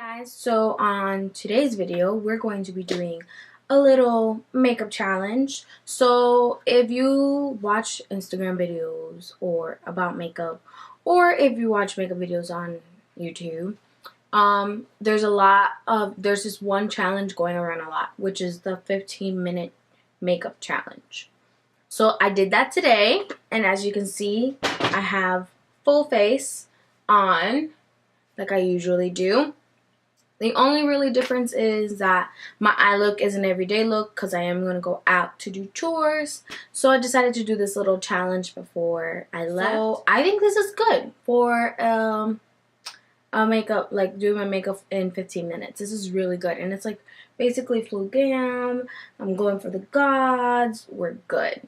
Guys, so on today's video we're going to be doing a little makeup challenge. So if you watch Instagram videos or about makeup, or if you watch makeup videos on YouTube, there's this one challenge going around a lot, which is the 15-minute makeup challenge. So I did that today, and as you can see, I have full face on like I usually do. The only really difference is that my eye look is an everyday look because I am going to go out to do chores. So I decided to do this little challenge before I left. So I think this is good for a makeup, like doing my makeup in 15 minutes. This is really good. And it's like basically full glam. I'm going for the gods. We're good.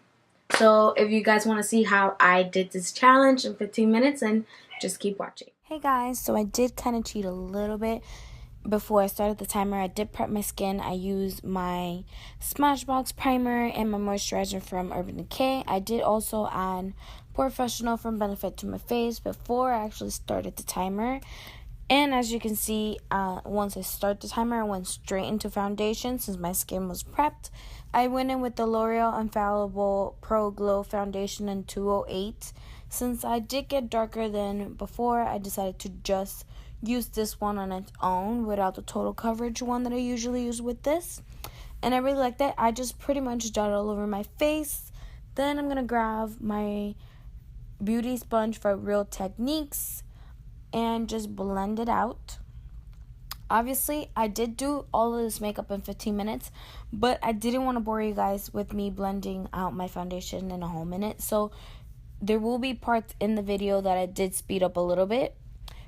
So if you guys want to see how I did this challenge in 15 minutes, then just keep watching. Hey guys, so I did kind of cheat a little bit. Before I started the timer, I did prep my skin. I used my SMASHBOX primer and my moisturizer from Urban Decay. I did also add POREFESSIONAL from Benefit to my face before I actually started the timer. And as you can see, once I start the timer, I went straight into foundation since my skin was prepped. I went in with the L'Oreal Infallible Pro Glow Foundation in 208. Since I did get darker than before, I decided to just use this one on its own without the total coverage one that I usually use with this. And I really like that. I just pretty much dot it all over my face. Then I'm going to grab my beauty sponge for Real Techniques and just blend it out. Obviously, I did do all of this makeup in 15 minutes, but I didn't want to bore you guys with me blending out my foundation in a whole minute. So there will be parts in the video that I did speed up a little bit.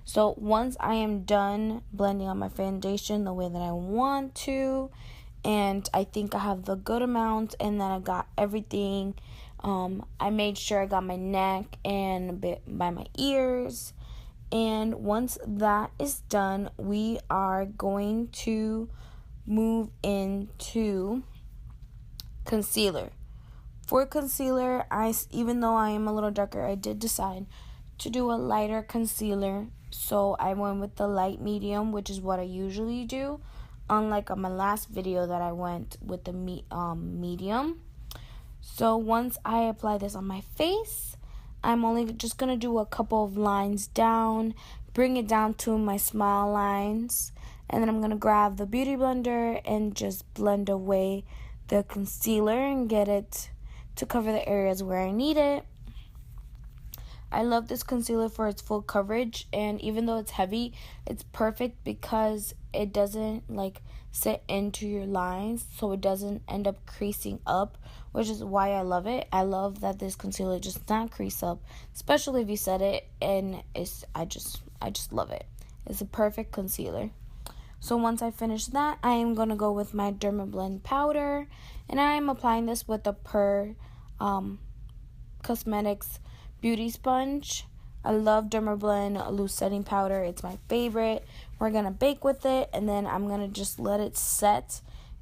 So once I am done blending out my foundation the way that I want to, and I think I have the good amount, and then I got everything, I made sure I got my neck and a bit by my ears. And once that is done, we are going to move into concealer. For concealer, even though I am a little darker, I did decide to do a lighter concealer. So I went with the light medium, which is what I usually do, unlike on my last video that I went with the medium. So once I apply this on my face, I'm only just going to do a couple of lines down, bring it down to my smile lines, and then I'm going to grab the Beauty Blender and just blend away the concealer and get it to cover the areas where I need it. I love this concealer for its full coverage, and even though it's heavy, it's perfect because it doesn't like sit into your lines, so it doesn't end up creasing up, which is why I love it. I love that this concealer does not crease up, especially if you set it, and I just love it. It's a perfect concealer. So once I finish that, I am going to go with my DERMABLEND powder, and I am applying this with the Cosmetics beauty sponge. I love DERMABLEND loose setting powder. It's my favorite. We're going to bake with it, and then I'm going to just let it set,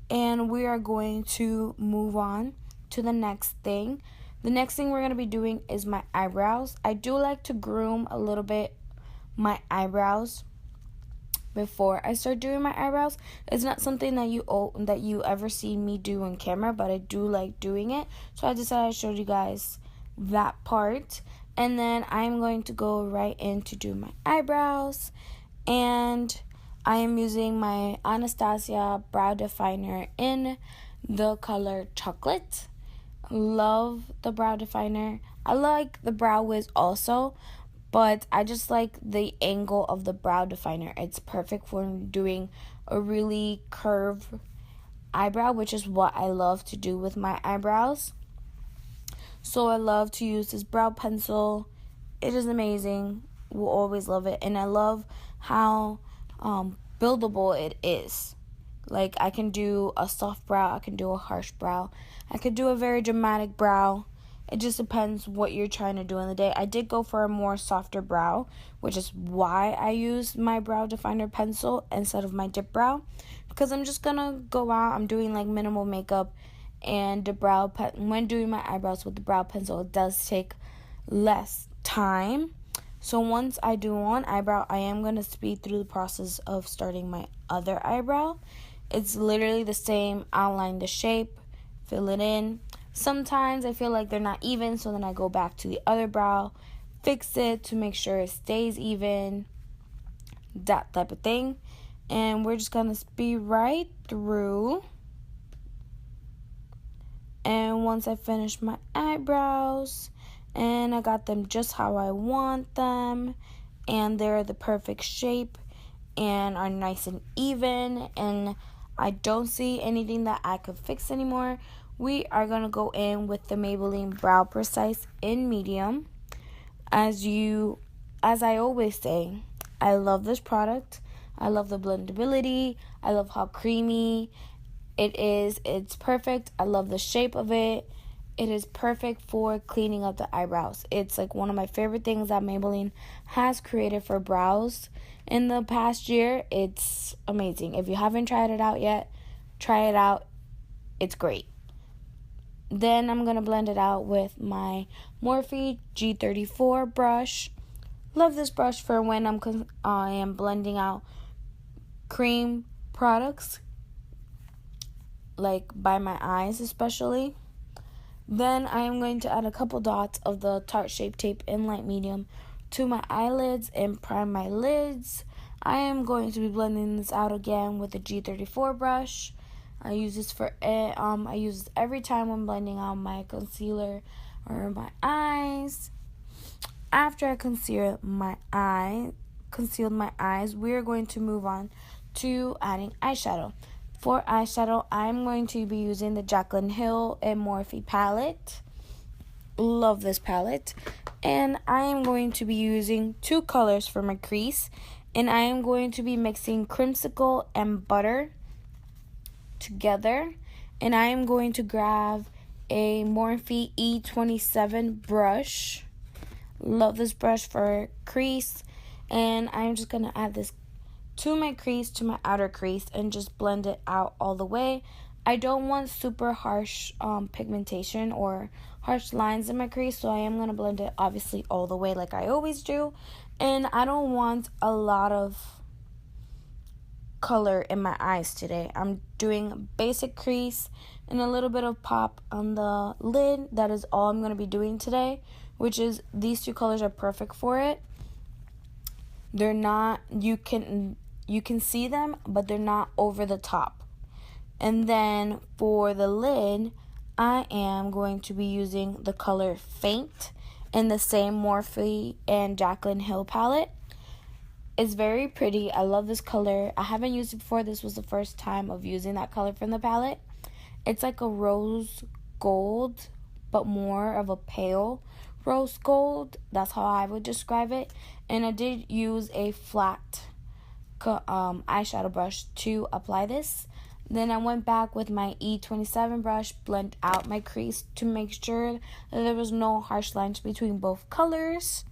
and we are going to move on to the next thing. The next thing we're going to be doing is my eyebrows. I do like to groom a little bit my eyebrows before I start doing my eyebrows. It's not something that you ever see me do on camera, but I do like doing it. So I decided to show you guys that part. And then I'm going to go right in to do my eyebrows. And I am using my Anastasia brow definer in the color Chocolate. Love the brow definer. I like the Brow Wiz also, but I just like the angle of the brow definer. It's perfect for doing a really curved eyebrow, which is what I love to do with my eyebrows. So I love to use this brow pencil. It is amazing. Will always love it. And I love how buildable it is. Like, I can do a soft brow. I can do a harsh brow. I could do a very dramatic brow. It just depends what you're trying to do in the day. I did go for a more softer brow, which is why I used my brow definer pencil instead of my dip brow. Because I'm just going to go out. I'm doing like minimal makeup. And the when doing my eyebrows with the brow pencil, it does take less time. So once I do one eyebrow, I am going to speed through the process of starting my other eyebrow. It's literally the same. Outline the shape, fill it in. Sometimes I feel like they're not even, so then I go back to the other brow, fix it to make sure it stays even, that type of thing. And we're just going to speed right through. And once I finish my eyebrows, and I got them just how I want them, and they're the perfect shape and are nice and even, and I don't see anything that I could fix anymore, we are going to go in with the Maybelline Brow Precise in medium. As I always say, I love this product. I love the blendability. I love how creamy it is. It's perfect. I love the shape of it. It is perfect for cleaning up the eyebrows. It's like one of my favorite things that Maybelline has created for brows in the past year. It's amazing. If you haven't tried it out yet, try it out. It's great. Then I'm going to blend it out with my Morphe G34 brush. Love this brush for when I am blending out cream products, like by my eyes especially. Then I am going to add a couple dots of the Tarte Shape Tape in light medium to my eyelids and prime my lids. I am going to be blending this out again with the G34 brush. I use this every time I'm blending out my concealer or my eyes. After I concealed my eyes, we are going to move on to adding eyeshadow. For eyeshadow, I'm going to be using the JACKLYN Hill and Morphe palette. Love this palette. And I am going to be using two colors for my crease. And I am going to be mixing Creamsicle and Butter together. And I am going to grab a Morphe E27 brush. Love this brush for crease. And I'm just going to add this to my crease, to my outer crease, and just blend it out all the way. I don't want super harsh pigmentation or harsh lines in my crease, so I am going to blend it obviously all the way like I always do. And I don't want a lot of color in my eyes today. I'm doing basic crease and a little bit of pop on the lid. That is all I'm going to be doing today, which is these two colors are perfect for it. They're not, you can see them, but they're not over the top. And then for the lid, I am going to be using the color Faint in the same Morphe and JACKLYN Hill palette. It's very pretty. I love this color. I haven't used it before. This was the first time of using that color from the palette. It's like a rose gold, but more of a pale rose gold. That's how I would describe it. And I did use a flat eyeshadow brush to apply this. Then I went back with my E27 brush, blend out my crease to make sure that there was no harsh lines between both colors.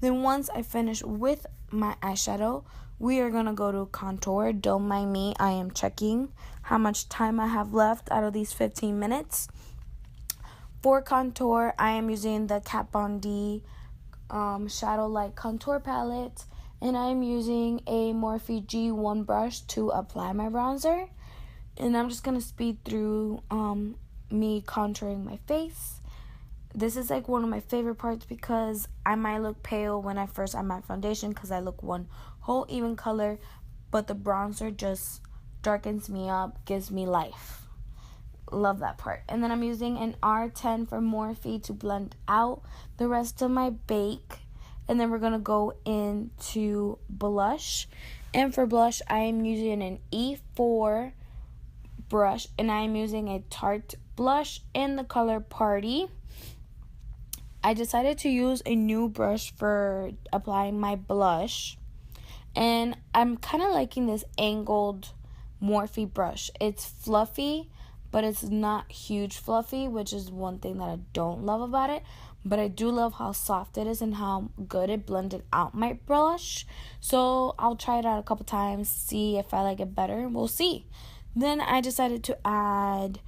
Then once I finish with my eyeshadow, we are going to go to contour. Don't mind me, I am checking how much time I have left out of these 15 minutes. For contour, I am using the Kat Von D Shadow Light Contour Palette. And I'm using a Morphe G1 brush to apply my bronzer. And I'm just going to speed through me contouring my face. This is like one of my favorite parts because I might look pale when I first add my foundation because I look one whole even color. But the bronzer just darkens me up, gives me life. Love that part. And then I'm using an R10 from Morphe to blend out the rest of my bake. And then we're going to go into blush. And for blush, I am using an E4 brush. And I am using a Tarte blush in the color Party. I decided to use a new brush for applying my blush. And I'm kind of liking this angled Morphe brush. It's fluffy, but it's not huge fluffy, which is one thing that I don't love about it. But I do love how soft it is and how good it blended out my blush. So I'll try it out a couple times, see if I like it better. We'll see. Then I decided to add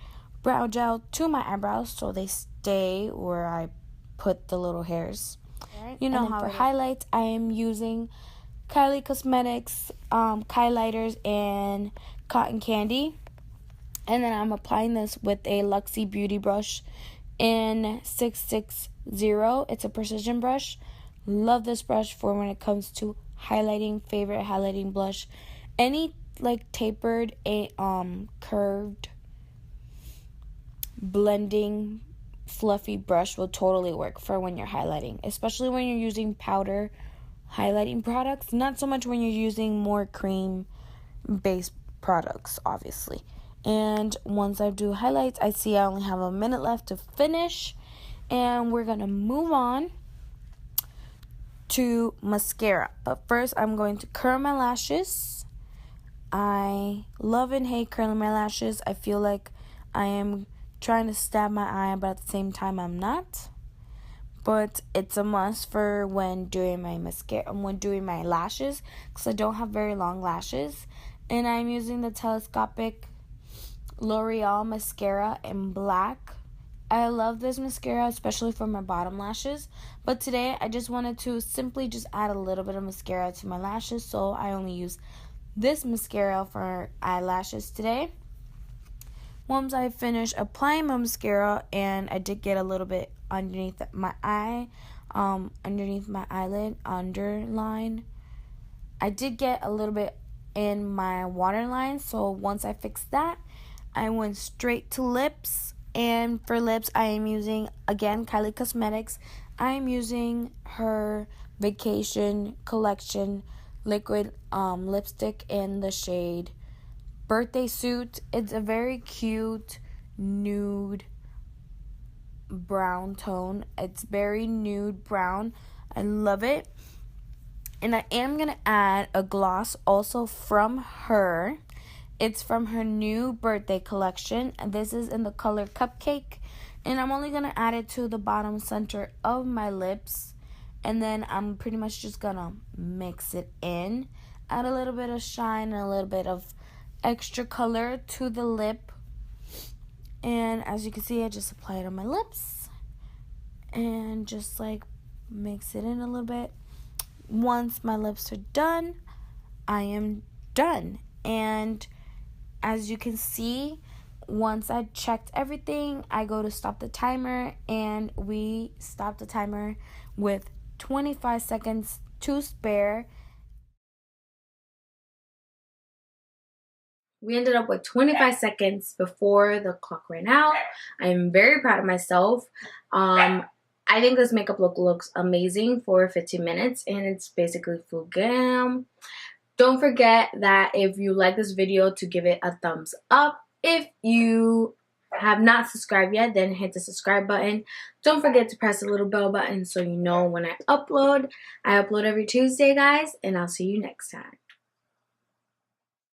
brow gel to my eyebrows so they stay where I put the little hairs. You know how for highlights, I am using KYLIE Cosmetics, KYLIGHTERS, and Cotton Candy. And then I'm applying this with a LUXIE beauty brush in 660. It's a precision brush. Love this brush for when it comes to highlighting. Favorite highlighting blush. Any like tapered, curved, blending, fluffy brush will totally work for when you're highlighting, especially when you're using powder highlighting products. Not so much when you're using more cream based products, obviously. And once I do highlights, I see I only have a minute left to finish, and we're gonna move on to mascara. But first, I'm going to curl my lashes. I love and hate curling my lashes. I feel like I am trying to stab my eye, but at the same time I'm not. But it's a must for when doing my mascara, when doing my lashes, because I don't have very long lashes. And I'm using the telescopic L'Oreal mascara in black. I love this mascara, especially for my bottom lashes. But today I just wanted to simply just add a little bit of mascara to my lashes, so I only use this mascara for eyelashes today. Once I finish applying my mascara, and I did get a little bit underneath my eye, underneath my eyelid, underline. I did get a little bit in my waterline, so once I fixed that, I went straight to lips. And for lips, I am using, again, KYLIE Cosmetics. I am using her Vacation Collection liquid lipstick in the shade Birthday Suit. It's a very cute nude brown tone. It's very nude brown. I love it. And I am going to add a gloss also from her. It's from her new birthday collection, and this is in the color Cupcake. And I'm only going to add it to the bottom center of my lips. And then I'm pretty much just going to mix it in. Add a little bit of shine and a little bit of extra color to the lip. And as you can see, I just apply it on my lips. And just like mix it in a little bit. Once my lips are done, I am done. And as you can see, once I checked everything, I go to stop the timer, and we stop the timer with 25 seconds to spare. We ended up with 25 seconds before the clock ran out. I am very proud of myself. I think this makeup look looks amazing for 15 minutes, and it's basically full glam. Don't forget that if you like this video, to give it a thumbs up. If you have not subscribed yet, then hit the subscribe button. Don't forget to press the little bell button so you know when I upload. I upload every Tuesday, guys, and I'll see you next time.